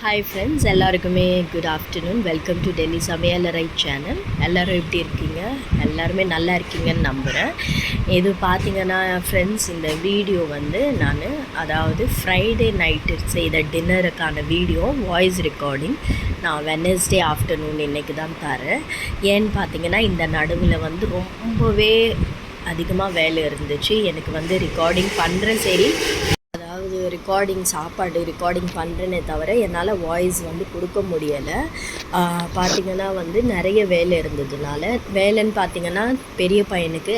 Hi friends, எல்லாருக்குமே good afternoon. Welcome to Delhi சமையலறை channel. எல்லோரும் எப்படி இருக்கீங்க? எல்லாருமே நல்லா இருக்கீங்கன்னு நம்புகிறேன். இது பார்த்திங்கன்னா ஃப்ரெண்ட்ஸ், இந்த வீடியோ நான் ஃப்ரைடே நைட்டு செய்த டின்னருக்கான வீடியோ வாய்ஸ் ரெக்கார்டிங் நான் வெட்னஸ்டே ஆஃப்டர்நூன் இன்றைக்கி தான் தரேன். ஏன்னு பார்த்தீங்கன்னா, இந்த நடுவில் ரொம்பவே அதிகமாக வேலை இருந்துச்சு. எனக்கு ரெக்கார்டிங் பண்ணுறேன், சரி சாப்பாடு ரெக்கார்டிங் பண்ணுறேனே தவிர என்னால் வாய்ஸ் கொடுக்க முடியலை. பார்த்திங்கன்னா நிறைய வேலை இருந்ததுனால, வேலைன்னு பார்த்திங்கன்னா பெரிய பையனுக்கு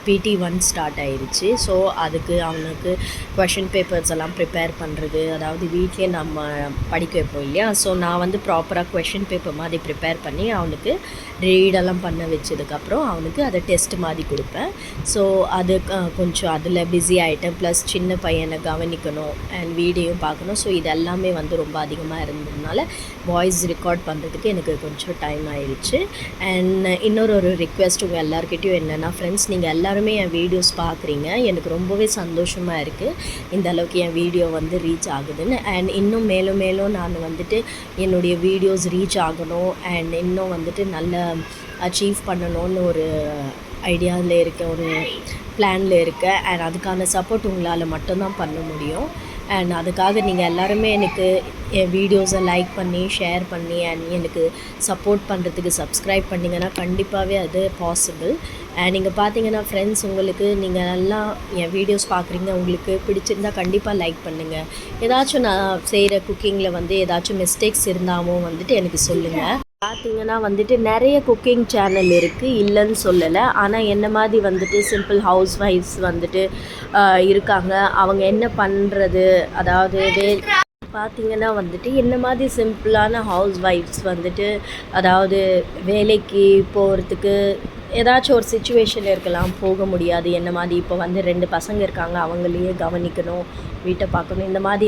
PT1 ஸ்டார்ட் ஆயிடுச்சு. ஸோ அதுக்கு அவனுக்கு கொஷின் பேப்பர்ஸ் எல்லாம் ப்ரிப்பேர் பண்ணுறது, அதாவது வீட்டிலே நம்ம படிக்க வைப்போம் இல்லையா. ஸோ நான் ப்ராப்பராக கொஷின் பேப்பர் மாதிரி ப்ரிப்பேர் பண்ணி அவனுக்கு ரீடெல்லாம் பண்ண வச்சதுக்கப்புறம் அவனுக்கு அதை டெஸ்ட் மாதிரி கொடுப்பேன். ஸோ அது கொஞ்சம் அதில் பிஸி ஆகிட்டேன். ப்ளஸ் சின்ன பையனை கவனிக்கணும் அண்ட் வீடியோ பார்க்கணும். ஸோ இது எல்லாமே ரொம்ப அதிகமாக இருந்ததுனால வாய்ஸ் ரெக்கார்ட் பண்ணுறதுக்கு எனக்கு கொஞ்சம் டைம் ஆயிடுச்சு. அண்ட் இன்னொரு ரிக்வெஸ்ட் உங்கள் எல்லாருக்கிட்டையும் என்னென்னா, ஃப்ரெண்ட்ஸ், நீங்கள் எல்லாருமே என் வீடியோஸ் பார்க்குறீங்க. எனக்கு ரொம்பவே சந்தோஷமாக இருக்குது இந்த அளவுக்கு என் வீடியோ ரீச் ஆகுதுன்னு. அண்ட் இன்னும் மேலும் மேலும் நான் என்னுடைய வீடியோஸ் ரீச் ஆகணும் அண்ட் இன்னும் நல்ல அச்சீவ் பண்ணணும்னு ஒரு ஐடியாவில் இருக்கேன், ஒரு பிளானில் இருக்கேன். அண்ட் அதுக்கான சப்போர்ட் உங்களால் மட்டும்தான் பண்ண முடியும். அண்ட் அதுக்காக நீங்கள் எல்லாருமே எனக்கு என் வீடியோஸை லைக் பண்ணி ஷேர் பண்ணி அண்ட் எனக்கு சப்போர்ட் பண்ணுறதுக்கு சப்ஸ்கிரைப் பண்ணிங்கன்னா கண்டிப்பாகவே அது பாசிபிள். அண்ட் நீங்கள் பார்த்தீங்கன்னா ஃப்ரெண்ட்ஸ், நீங்கள் நல்லா என் வீடியோஸ் பார்க்குறீங்க, உங்களுக்கு பிடிச்சிருந்தால் கண்டிப்பாக லைக் பண்ணுங்கள். ஏதாச்சும் நான் செய்கிற குக்கிங்கில் ஏதாச்சும் மிஸ்டேக்ஸ் இருந்தாலும் எனக்கு சொல்லுங்கள். பார்த்திங்கன்னா நிறைய குக்கிங் சேனல் இருக்குது, இல்லைன்னு சொல்லலை. ஆனால் என்ன மாதிரி சிம்பிள் ஹவுஸ் ஒய்ஃப்ஸ் இருக்காங்க. அவங்க என்ன பண்ணுறது, அதாவது பார்த்திங்கன்னா என்ன மாதிரி சிம்பிளான ஹவுஸ் ஒய்ஃப்ஸ் அதாவது வேலைக்கு போகிறதுக்கு ஏதாச்சும் ஒரு சிச்சுவேஷன் இருக்கலாம், போக முடியாது. என்ன மாதிரி இப்போ 2 பசங்க இருக்காங்க, அவங்களையே கவனிக்கணும், வீட்டை பார்க்கணும். இந்த மாதிரி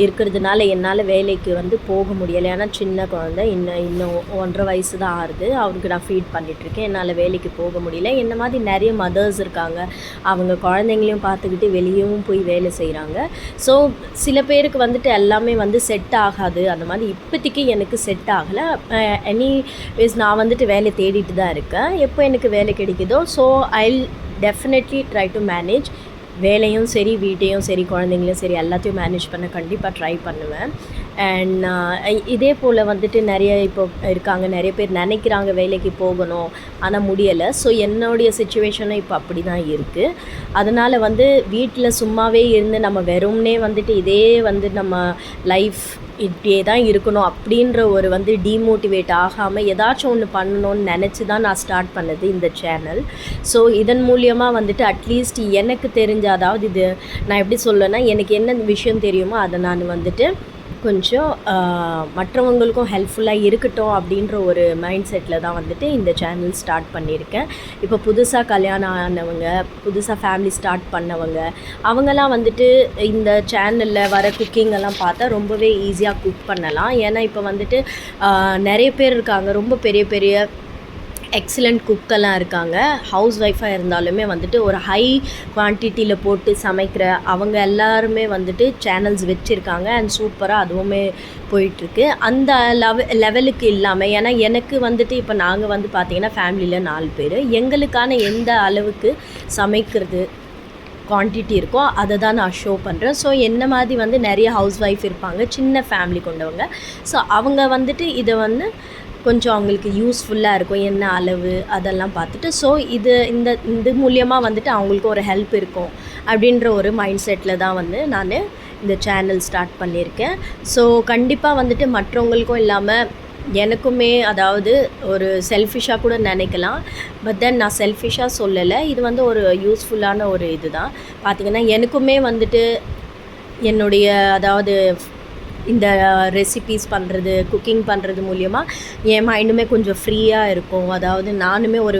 இருக்கிறதுனால என்னால் வேலைக்கு போக முடியலை. ஏன்னா சின்ன குழந்தை, இன்னும் 1.5 வயசு தான் ஆகுது. அவருக்கு நான் ஃபீட் பண்ணிகிட்ருக்கேன். என்னால் வேலைக்கு போக முடியல. என்ன மாதிரி நிறைய மதர்ஸ் இருக்காங்க, அவங்க குழந்தைங்களையும் பார்த்துக்கிட்டு வெளியவும் போய் வேலை செய்கிறாங்க. ஸோ சில பேருக்கு எல்லாமே செட் ஆகாது. அந்த மாதிரி இப்போதைக்கு எனக்கு செட் ஆகலை. எனிவேஸ் நான் வேலை தேடிட்டு தான் இருக்கேன். எப்போ எனக்கு வேலை கிடைக்குதோ so I'll definitely try to manage. வேலையும் சரி, வீட்டையும் சரி, குழந்தைங்களையும் சரி, எல்லாத்தையும் மேனேஜ் பண்ண கண்டிப்பாக ட்ரை பண்ணுவேன். அண்ட் இதே போல் நிறைய இப்போ இருக்காங்க, நிறைய பேர் நினைக்கிறாங்க வேலைக்கு போகணும், ஆனால் முடியலை. ஸோ என்னுடைய சுச்சுவேஷனும் இப்போ அப்படி தான் இருக்குது. அதனால் வீட்டில் சும்மாவே இருந்து நம்ம வெறும்னே இதே நம்ம லைஃப் இப்படியே தான் இருக்கணும் அப்படின்ற ஒரு டீமோட்டிவேட் ஆகாமல் ஏதாச்சும் ஒன்று பண்ணணும்னு நினச்சி தான் நான் ஸ்டார்ட் பண்ணது இந்த சேனல். ஸோ இதன் மூலியமாக அட்லீஸ்ட் எனக்கு தெரிஞ்ச, அதாவது இது நான் எப்படி சொல்லனா, எனக்கு என்ன விஷயம் தெரியுமோ அதை நான் கொஞ்சம் மற்றவங்களுக்கும் ஹெல்ப்ஃபுல்லாக இருக்கட்டும் அப்படின்ற ஒரு மைண்ட் செட்டில் தான் இந்த சேனல் ஸ்டார்ட் பண்ணியிருக்கேன். இப்போ புதுசாக கல்யாணம் ஆனவங்க, புதுசாக ஃபேமிலி ஸ்டார்ட் பண்ணவங்க, அவங்கெல்லாம் இந்த சேனலில் வர குக்கிங்கெல்லாம் பார்த்தா ரொம்பவே ஈஸியாக குக் பண்ணலாம். ஏன்னா இப்போ நிறைய பேர் இருக்காங்க, ரொம்ப பெரிய பெரிய எக்ஸலண்ட் குக்கெல்லாம் இருக்காங்க. ஹவுஸ் ஒய்ஃபாக இருந்தாலுமே ஒரு ஹை குவான்டிட்டியில் போட்டு சமைக்கிற அவங்க எல்லாருமே சேனல்ஸ் வச்சுருக்காங்க. அண்ட் சூப்பராக அதுவுமே போயிட்டுருக்கு. அந்த லெவலுக்கு இல்லாமல், ஏன்னா எனக்கு இப்போ நாங்கள் பார்த்திங்கன்னா ஃபேமிலியில் 4 பேர். எங்களுக்கான எந்த அளவுக்கு சமைக்கிறது குவான்டிட்டி இருக்கோ அதை தான் நான் ஷோ பண்ணுறேன். ஸோ என்ன மாதிரி நிறைய ஹவுஸ் ஒய்ஃப் இருப்பாங்க, சின்ன ஃபேமிலி கொண்டவங்க. ஸோ அவங்க இதை கொஞ்சம் அவங்களுக்கு யூஸ்ஃபுல்லாக இருக்கும், என்ன அளவு அதெல்லாம் பார்த்துட்டு. ஸோ இது மூலியமாக அவங்களுக்கு ஒரு ஹெல்ப் இருக்கும் அப்படின்ற ஒரு மைண்ட் செட்டில் தான் நான் இந்த சேனல் ஸ்டார்ட் பண்ணியிருக்கேன். ஸோ கண்டிப்பாக மற்றவங்களுக்கும் இல்லாமல் எனக்குமே, அதாவது ஒரு செல்ஃபிஷாக கூட நினைக்கலாம். பட் தென் நான் செல்ஃபிஷாக சொல்லலை, இது ஒரு யூஸ்ஃபுல்லான ஒரு இது தான். பார்த்திங்கன்னா எனக்குமே என்னுடைய, அதாவது இந்த ரெசிபீஸ் பண்ணுறது, குக்கிங் பண்ணுறது மூலியமாக என் மைண்டுமே கொஞ்சம் ஃப்ரீயாக இருக்கும். அதாவது நானுமே ஒரு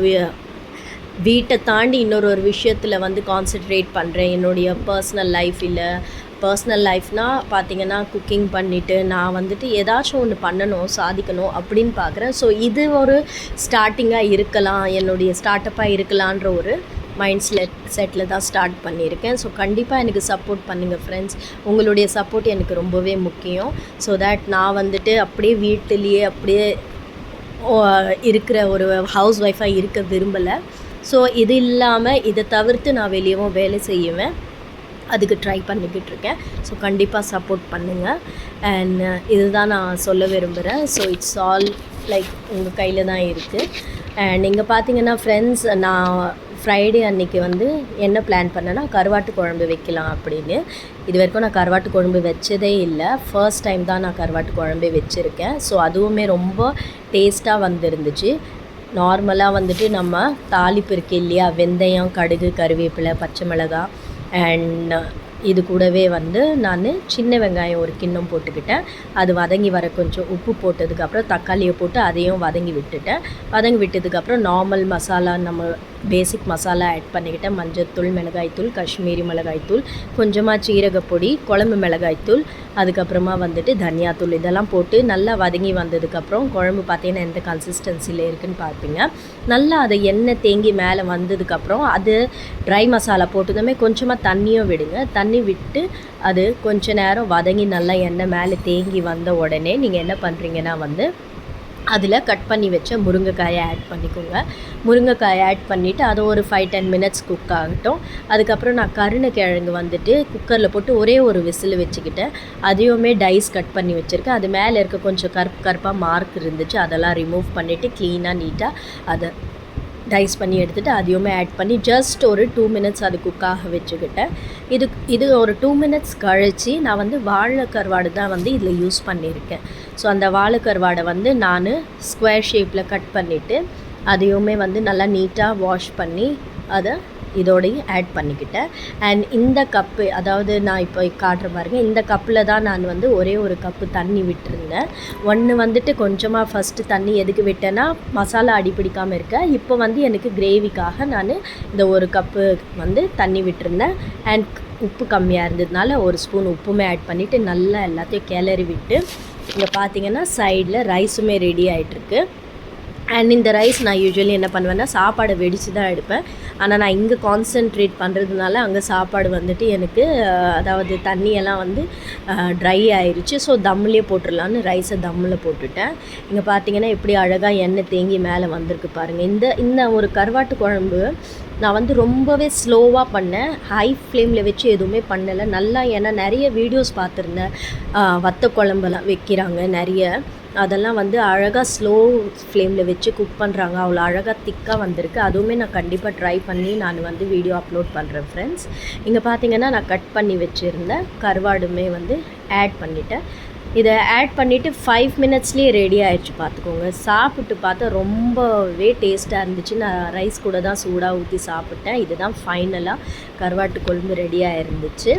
வீட்டை தாண்டி இன்னொரு விஷயத்தில் கான்சென்ட்ரேட் பண்ணுறேன். என்னுடைய பர்சனல் லைஃப்னால் பார்த்திங்கன்னா குக்கிங் பண்ணிவிட்டு நான் ஏதாச்சும் ஒன்று பண்ணணும், சாதிக்கணும் அப்படின்னு பார்க்குறேன். ஸோ இது ஒரு ஸ்டார்டிங்காக இருக்கலாம், என்னுடைய ஸ்டார்ட் அப்பாக இருக்கலான்ற ஒரு மைண்ட் செட்டில் தான் ஸ்டார்ட் பண்ணியிருக்கேன். ஸோ கண்டிப்பாக எனக்கு சப்போர்ட் பண்ணுங்கள் ஃப்ரெண்ட்ஸ். உங்களுடைய சப்போர்ட் எனக்கு ரொம்பவே முக்கியம். ஸோ தட் நான் வந்துட்டு அப்படியே வீட்டிலேயே அப்படியே இருக்கிற ஒரு ஹவுஸ் ஒய்ஃபாக இருக்க விரும்பலை. ஸோ இது இல்லாமல் இதை தவிர்த்து நான் வெளியவும் வேலை செய்வேன், அதுக்கு ட்ரை பண்ணிக்கிட்டு இருக்கேன். ஸோ கண்டிப்பாக சப்போர்ட் பண்ணுங்கள். அண்ட் இதுதான் நான் சொல்ல விரும்புகிறேன். ஸோ இட்ஸ் ஆல் லைக் உங்கள் கையில் தான் இருக்குது. அண்ட் இங்கே பார்த்தீங்கன்னா ஃப்ரெண்ட்ஸ், நான் ஃப்ரைடே அன்றைக்கி வந்து என்ன பிளான் பண்ணேன்னா கருவாட்டு குழம்பு வைக்கலாம் அப்படின்னு. இது வரைக்கும் நான் கருவாட்டு குழம்பு வச்சதே இல்லை, ஃபர்ஸ்ட் டைம் தான் நான் கருவாட்டு குழம்பே வச்சுருக்கேன். ஸோ அதுவுமே ரொம்ப டேஸ்ட்டாக வந்துருந்துச்சு. நார்மலாக வந்துட்டு நம்ம தாளிப்பு இருக்கு இல்லையா, வெந்தயம், கடுகு, கருவேப்பிலை, பச்சை மிளகாய் அண்ட் இது கூடவே வந்து நான் சின்ன வெங்காயம் ஒரு கிண்ணம் போட்டுக்கிட்டேன். அது வதங்கி வர கொஞ்சம் உப்பு போட்டதுக்கப்புறம் தக்காளியை போட்டு அதையும் வதங்கி விட்டுட்டேன். வதங்கி விட்டதுக்கப்புறம் நார்மல் மசாலா, நம்ம பேசிக் மசாலா ஆட் பண்ணிக்கிட்டேன். மஞ்சள்தூள், மிளகாய்த்தூள், காஷ்மீரி மிளகாய்த்தூள், கொஞ்சமாக சீரகப்பொடி, குழம்பு மிளகாய்த்தூள், அதுக்கப்புறமா வந்துட்டு தனியாத்தூள், இதெல்லாம் போட்டு நல்லா வதங்கி வந்ததுக்கப்புறம் குழம்பு பார்த்தீங்கன்னா எந்த கன்சிஸ்டன்சியில் இருக்குதுன்னு பார்ப்பீங்க. நல்லா அதை எண்ணெய் தேங்கி மேலே வந்ததுக்கப்புறம் அது ட்ரை மசாலா போட்டதுமே கொஞ்சமாக தண்ணியும் விடுங்க. தண்ணி விட்டு அது கொஞ்ச நேரம் வதங்கி நல்லா எண்ணெய் மேலே தேங்கி வந்த உடனே நீங்கள் என்ன பண்ணுறீங்கன்னா வந்து அதில் கட் பண்ணி வச்ச முருங்கைக்காயை ஆட் பண்ணிக்கோங்க. முருங்கைக்காயை ஆட் பண்ணிவிட்டு அதை ஒரு 5-10 மினிட்ஸ் குக் ஆகட்டும். அதுக்கப்புறம் நான் கருணைக்கிழங்கு வந்துட்டு குக்கரில் போட்டு ஒரே ஒரு விசில் வச்சுக்கிட்டேன். அதையுமே டைஸ் கட் பண்ணி வச்சுருக்கேன். அது மேலே இருக்க கொஞ்சம் கருப்பாக மார்க் இருந்துச்சு, அதெல்லாம் ரிமூவ் பண்ணிவிட்டு க்ளீனாக நீட்டாக அதை டைஸ் பண்ணி எடுத்துகிட்டு அதையுமே ஆட் பண்ணி ஜஸ்ட் ஒரு 2 மினிட்ஸ் அது குக்காக வச்சுக்கிட்டேன். இது ஒரு 2 மினிட்ஸ் கழித்து நான் வந்து வாழை கருவாடு தான் வந்து இதில் யூஸ் பண்ணியிருக்கேன். ஸோ அந்த வாழை கருவாடை வந்து நான் ஸ்கொயர் ஷேப்பில் கட் பண்ணிவிட்டு அதையுமே வந்து நல்லா நீட்டாக வாஷ் பண்ணி அதை இதோடையும் ஆட் பண்ணிக்கிட்டேன். அண்ட் இந்த கப்பு, அதாவது நான் இப்போ காட்டுற பாருங்கள், இந்த கப்பில் தான் நான் வந்து ஒரே ஒரு கப்பு தண்ணி விட்டுருந்தேன். ஒன்று வந்துட்டு கொஞ்சமாக ஃபஸ்ட்டு தண்ணி எதுக்கு விட்டேன்னா மசாலா அடிப்பிடிக்காமல் இருக்க. இப்போ வந்து எனக்கு கிரேவிக்காக நான் இந்த ஒரு கப்பு வந்து தண்ணி விட்டுருந்தேன். அண்ட் உப்பு கம்மியாக இருந்ததுனால ஒரு ஸ்பூன் உப்புமே ஆட் பண்ணிவிட்டு நல்லா எல்லாத்தையும் கிளறி விட்டு இங்கே பார்த்தீங்கன்னா சைடில் ரைஸுமே ரெடி ஆகிட்டுருக்கு. அண்ட் இந்த ரைஸ் நான் யூஸ்வலி என்ன பண்ணுவேன்னா சாப்பாடை வெடித்து தான் எடுப்பேன். ஆனால் நான் இங்கே கான்சென்ட்ரேட் பண்ணுறதுனால அங்கே சாப்பாடு வந்துட்டு எனக்கு அதாவது தண்ணியெல்லாம் வந்து ட்ரை ஆயிடுச்சு. ஸோ தம்மிலே போட்டுடலான்னு ரைஸை தம்மில் போட்டுட்டேன். இங்கே பார்த்தீங்கன்னா எப்படி அழகாக எண்ணெய் தேங்கி மேலே வந்திருக்கு பாருங்கள். இந்த ஒரு கருவாட்டு குழம்பு நான் வந்து ரொம்பவே ஸ்லோவாக பண்ணேன், ஹை ஃப்ளேமில் வச்சு எதுவுமே பண்ணலை. நல்லா ஏன்னா நிறைய வீடியோஸ் பார்த்துருந்தேன், வத்த குழம்பெல்லாம் வைக்கிறாங்க நிறைய, அதெல்லாம் வந்து அழகாக ஸ்லோ ஃப்ளேமில் வச்சு குக் பண்ணுறாங்க. அவ்வளோ அழகாக திக்காக வந்திருக்கு. அதுவுமே நான் கண்டிப்பாக ட்ரை பண்ணி நான் வந்து வீடியோ அப்லோட் பண்ணுறேன் ஃப்ரெண்ட்ஸ். இங்கே பார்த்தீங்கன்னா நான் கட் பண்ணி வச்சுருந்தேன் கருவாடுமே வந்து ஆட் பண்ணிவிட்டேன். இதை ஆட் பண்ணிவிட்டு 5 மினிட்ஸ்லேயே ரெடி ஆகிடுச்சு பார்த்துக்கோங்க. சாப்பிட்டு பார்த்தா ரொம்பவே டேஸ்ட்டாக இருந்துச்சு. நான் ரைஸ் கூட தான் சூடாக ஊற்றி சாப்பிட்டேன். இதுதான் ஃபைனலாக கருவாட்டு குழம்பு ரெடியாக இருந்துச்சு.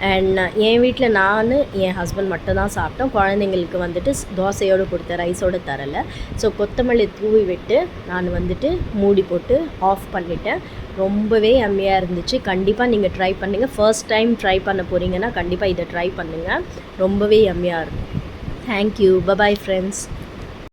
அண்ட் என் வீட்டில் நான் என் ஹஸ்பண்ட் மட்டும் தான் சாப்பிட்டோம். குழந்தைங்களுக்கு வந்துட்டு தோசையோடு கொடுத்த ரைஸோடு தரலை. ஸோ கொத்தமல்லி தூவி விட்டு நான் வந்துட்டு மூடி போட்டு ஆஃப் பண்ணிட்டேன். ரொம்பவே யம்மியாக இருந்துச்சு. கண்டிப்பாக நீங்கள் ட்ரை பண்ணுங்கள். ஃபர்ஸ்ட் டைம் ட்ரை பண்ண போகிறீங்கன்னா கண்டிப்பாக இதை ட்ரை பண்ணுங்கள். ரொம்பவே யம்மியாக இருக்கும். தேங்க்யூ. Bye bye friends.